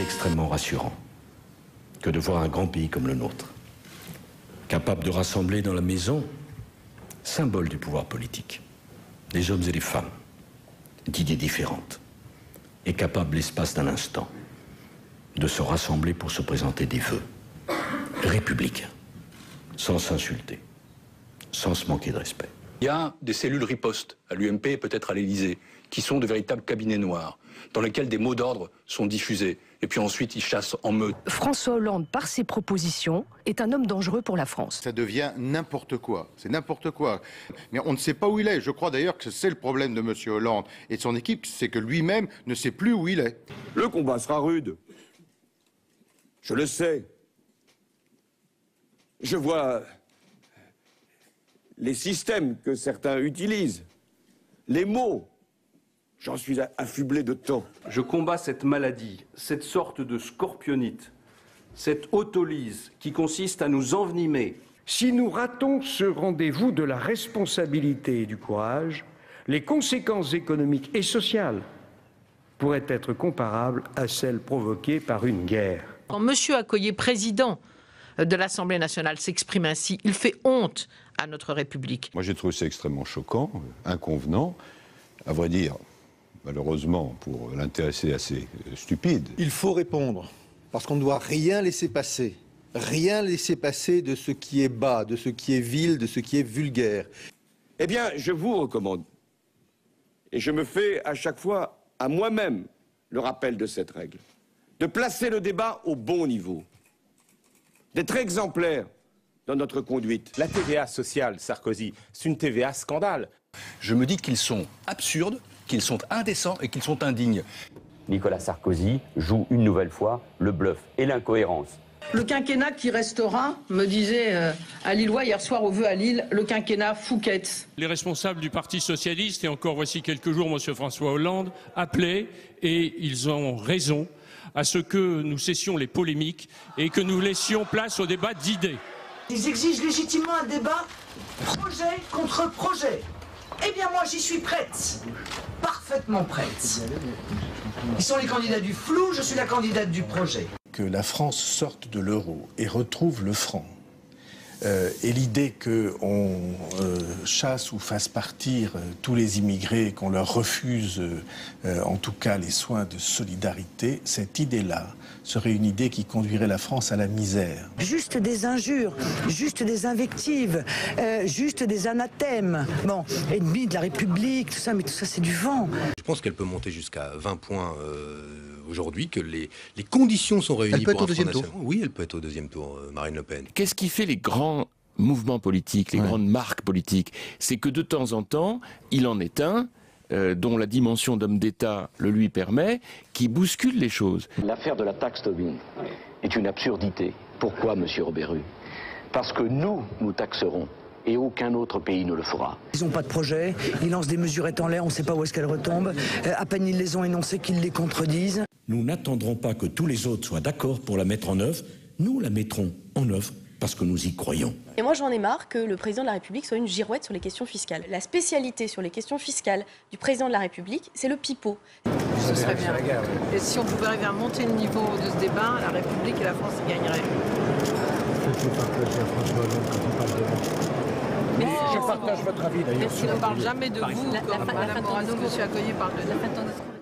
extrêmement rassurant que de voir un grand pays comme le nôtre, capable de rassembler dans la maison, symbole du pouvoir politique, des hommes et des femmes, d'idées différentes, et capable, l'espace d'un instant, de se rassembler pour se présenter des vœux républicains, sans s'insulter, sans se manquer de respect. Il y a des cellules ripostes à l'UMP et peut-être à l'Élysée, qui sont de véritables cabinets noirs, dans lesquels des mots d'ordre sont diffusés. Et puis ensuite, ils chassent en meute. François Hollande, par ses propositions, est un homme dangereux pour la France. Ça devient n'importe quoi. C'est n'importe quoi. Mais on ne sait pas où il est. Je crois d'ailleurs que c'est le problème de M. Hollande et de son équipe, c'est que lui-même ne sait plus où il est. Le combat sera rude. Je le sais. Je vois les systèmes que certains utilisent, les mots. J'en suis affublé de temps. Je combats cette maladie, cette sorte de scorpionite, cette autolyse qui consiste à nous envenimer. Si nous ratons ce rendez-vous de la responsabilité et du courage, les conséquences économiques et sociales pourraient être comparables à celles provoquées par une guerre. Quand M. Accoyer, président de l'Assemblée nationale, s'exprime ainsi, il fait honte à notre République. Moi, j'ai trouvé ça extrêmement choquant, inconvenant, à vrai dire. Malheureusement, pour l'intéresser, assez stupide. Il faut répondre, parce qu'on ne doit rien laisser passer. Rien laisser passer de ce qui est bas, de ce qui est vil, de ce qui est vulgaire. Eh bien, je vous recommande, et je me fais à chaque fois à moi-même le rappel de cette règle, de placer le débat au bon niveau, d'être exemplaire dans notre conduite. La TVA sociale, Sarkozy, c'est une TVA scandale. Je me dis qu'ils sont absurdes, qu'ils sont indécents et qu'ils sont indignes. Nicolas Sarkozy joue une nouvelle fois le bluff et l'incohérence. Le quinquennat qui restera, me disait à Lillois hier soir au vœu à Lille, le quinquennat Fouquet. Les responsables du Parti socialiste, et encore voici quelques jours, M. François Hollande, appelaient, et ils ont raison, à ce que nous cessions les polémiques et que nous laissions place au débat d'idées. Ils exigent légitimement un débat projet contre projet. Eh bien moi j'y suis prête, parfaitement prête. Ils sont les candidats du flou, je suis la candidate du projet. Que la France sorte de l'euro et retrouve le franc, et l'idée qu'on chasse ou fasse partir tous les immigrés, qu'on leur refuse en tout cas les soins de solidarité, cette idée-là serait une idée qui conduirait la France à la misère. Juste des injures, juste des invectives, juste des anathèmes. Bon, ennemi de la République, tout ça, mais tout ça c'est du vent. Je pense qu'elle peut monter jusqu'à 20 points aujourd'hui, que les conditions sont réunies pour un Front National. Oui, elle peut être au deuxième tour, Marine Le Pen. Qu'est-ce qui fait les grands mouvements politiques, les grandes marques politiques? C'est que de temps en temps, il en est un dont la dimension d'homme d'État le lui permet, qui bouscule les choses. L'affaire de la taxe Tobin est une absurdité. Pourquoi, monsieur Robert-Rue? Parce que nous taxerons. Et aucun autre pays ne le fera. Ils n'ont pas de projet, ils lancent des mesurettes en l'air, on ne sait pas où est-ce qu'elles retombent. À peine ils les ont énoncées qu'ils les contredisent. Nous n'attendrons pas que tous les autres soient d'accord pour la mettre en œuvre. Nous la mettrons en œuvre parce que nous y croyons. Et moi j'en ai marre que le président de la République soit une girouette sur les questions fiscales. La spécialité sur les questions fiscales du président de la République, c'est le pipeau. Ce serait bien. Et si on pouvait arriver à monter le niveau de ce débat, la République et la France y gagneraient. Je partage votre avis d'ailleurs. Mais s'il ne parle jamais de vous, comme Mme Morano, M. Accoyer parle de nous.